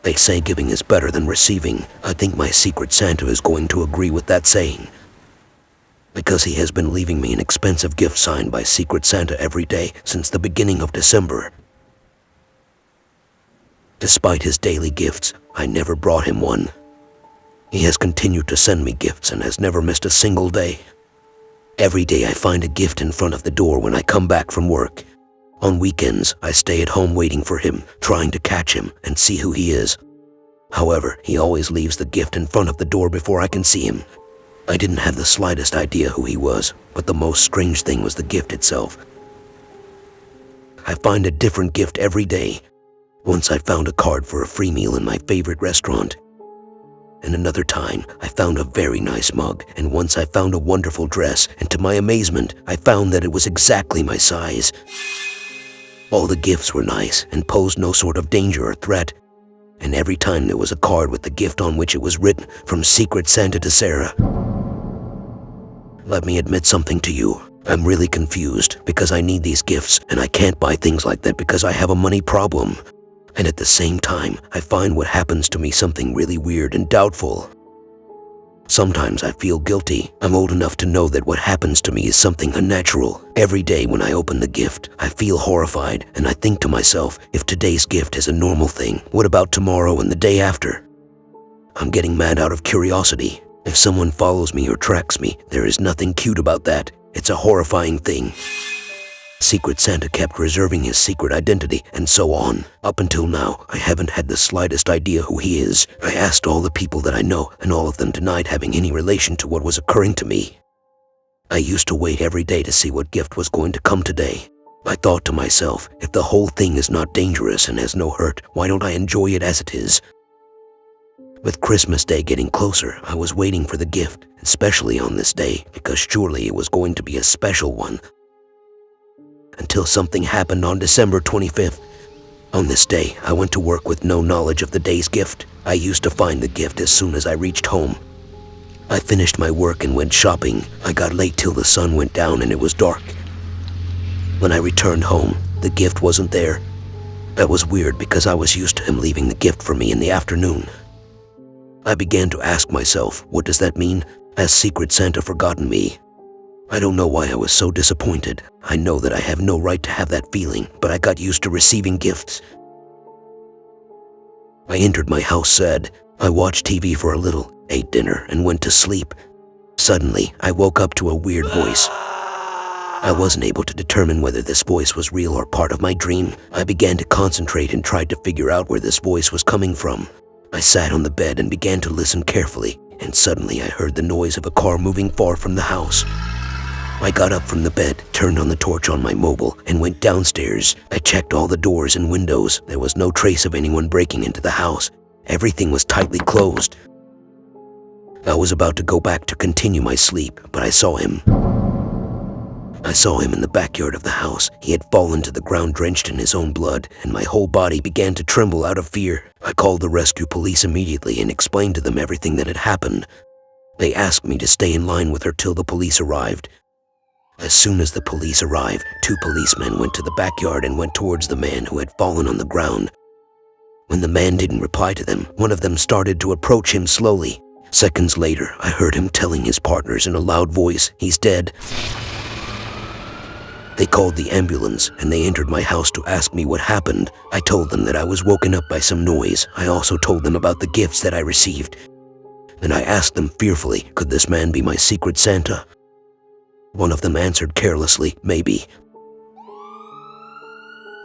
They say giving is better than receiving. I think my Secret Santa is going to agree with that saying, because he has been leaving me an expensive gift signed by Secret Santa every day since the beginning of December. Despite his daily gifts, I never brought him one. He has continued to send me gifts and has never missed a single day. Every day I find a gift in front of the door when I come back from work. On weekends, I stay at home waiting for him, trying to catch him and see who he is. However, he always leaves the gift in front of the door before I can see him. I didn't have the slightest idea who he was, but the most strange thing was the gift itself. I find a different gift every day. Once I found a card for a free meal in my favorite restaurant. And another time, I found a very nice mug, and once I found a wonderful dress, and to my amazement, I found that it was exactly my size. All the gifts were nice and posed no sort of danger or threat, and every time there was a card with the gift on which it was written, "From Secret Santa to Sarah." Let me admit something to you. I'm really confused because I need these gifts, and I can't buy things like that because I have a money problem. And at the same time, I find what happens to me something really weird and doubtful. Sometimes I feel guilty. I'm old enough to know that what happens to me is something unnatural. Every day when I open the gift, I feel horrified, and I think to myself, if today's gift is a normal thing, what about tomorrow and the day after? I'm getting mad out of curiosity. If someone follows me or tracks me, there is nothing cute about that. It's a horrifying thing. Secret Santa kept reserving his secret identity, and so on. Up until now, I haven't had the slightest idea who he is. I asked all the people that I know, and all of them denied having any relation to what was occurring to me. I used to wait every day to see what gift was going to come today. I thought to myself, if the whole thing is not dangerous and has no hurt, why don't I enjoy it as it is? With Christmas Day getting closer, I was waiting for the gift, especially on this day, because surely it was going to be a special one. Until something happened on December 25th. On this day, I went to work with no knowledge of the day's gift. I used to find the gift as soon as I reached home. I finished my work and went shopping. I got late till the sun went down and it was dark. When I returned home, the gift wasn't there. That was weird because I was used to him leaving the gift for me in the afternoon. I began to ask myself, what does that mean? Has Secret Santa forgotten me? I don't know why I was so disappointed. I know that I have no right to have that feeling, but I got used to receiving gifts. I entered my house sad. I watched TV for a little, ate dinner, and went to sleep. Suddenly, I woke up to a weird voice. I wasn't able to determine whether this voice was real or part of my dream. I began to concentrate and tried to figure out where this voice was coming from. I sat on the bed and began to listen carefully, and suddenly I heard the noise of a car moving far from the house. I got up from the bed, turned on the torch on my mobile, and went downstairs. I checked all the doors and windows. There was no trace of anyone breaking into the house. Everything was tightly closed. I was about to go back to continue my sleep, but I saw him. I saw him in the backyard of the house. He had fallen to the ground drenched in his own blood, and my whole body began to tremble out of fear. I called the rescue police immediately and explained to them everything that had happened. They asked me to stay in line with her till the police arrived. As soon as the police arrived, 2 policemen went to the backyard and went towards the man who had fallen on the ground. When the man didn't reply to them, one of them started to approach him slowly. Seconds later, I heard him telling his partners in a loud voice, "He's dead." They called the ambulance, and they entered my house to ask me what happened. I told them that I was woken up by some noise. I also told them about the gifts that I received. Then I asked them fearfully, could this man be my Secret Santa? One of them answered carelessly, maybe.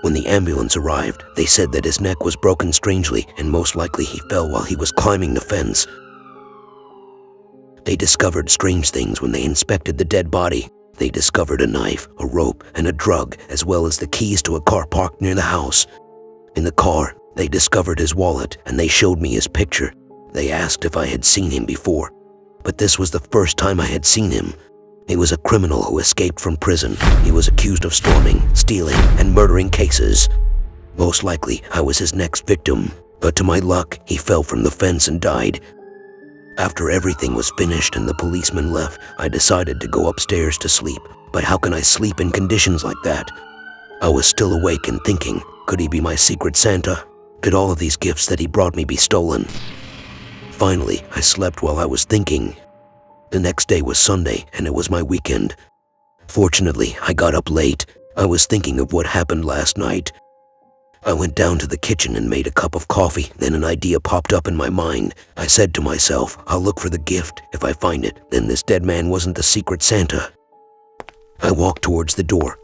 When the ambulance arrived, they said that his neck was broken strangely, and most likely he fell while he was climbing the fence. They discovered strange things when they inspected the dead body. They discovered a knife, a rope, and a drug, as well as the keys to a car parked near the house. In the car, they discovered his wallet, and they showed me his picture. They asked if I had seen him before, but this was the first time I had seen him. He was a criminal who escaped from prison. He was accused of storming, stealing, and murdering cases. Most likely, I was his next victim, but to my luck, he fell from the fence and died. After everything was finished and the policeman left, I decided to go upstairs to sleep. But how can I sleep in conditions like that? I was still awake and thinking, could he be my Secret Santa? Could all of these gifts that he brought me be stolen? Finally, I slept while I was thinking. The next day was Sunday, and it was my weekend. Fortunately, I got up late. I was thinking of what happened last night. I went down to the kitchen and made a cup of coffee. Then an idea popped up in my mind. I said to myself, I'll look for the gift. If I find it, then this dead man wasn't the secret Santa. I walked towards the door.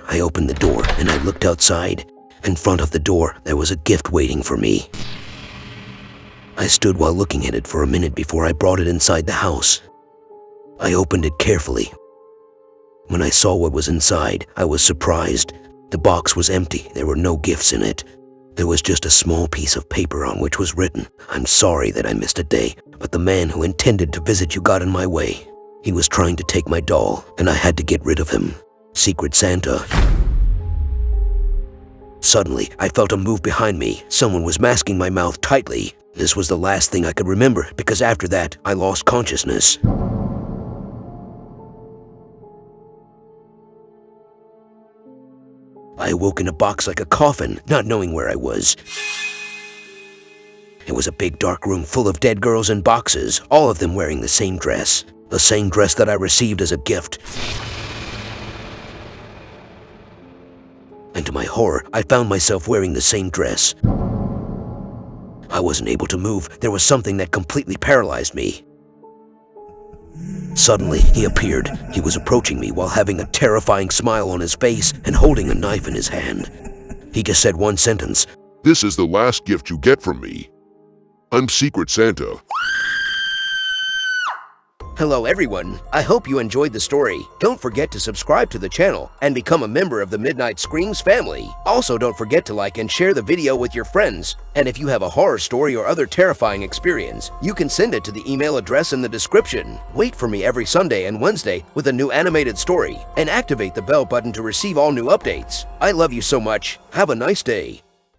I opened the door and I looked outside. In front of the door, there was a gift waiting for me. I stood while looking at it for a minute before I brought it inside the house. I opened it carefully. When I saw what was inside, I was surprised. The box was empty. There were no gifts in it. There was just a small piece of paper on which was written, I'm sorry that I missed a day, but the man who intended to visit you got in my way. He was trying to take my doll, and I had to get rid of him. Secret Santa. Suddenly, I felt a move behind me. Someone was masking my mouth tightly. This was the last thing I could remember, because after that, I lost consciousness. I awoke in a box like a coffin, not knowing where I was. It was a big dark room full of dead girls in boxes, all of them wearing the same dress that I received as a gift. And to my horror, I found myself wearing the same dress. I wasn't able to move. There was something that completely paralyzed me. Suddenly, he appeared. He was approaching me while having a terrifying smile on his face and holding a knife in his hand. He just said one sentence. This is the last gift you get from me. I'm Secret Santa. Hello everyone, I hope you enjoyed the story. Don't forget to subscribe to the channel and become a member of the Midnight Screams family. Also, don't forget to like and share the video with your friends. And if you have a horror story or other terrifying experience, you can send it to the email address in the description. Wait for me every Sunday and Wednesday with a new animated story, and activate the bell button to receive all new updates. I love you so much. Have a nice day.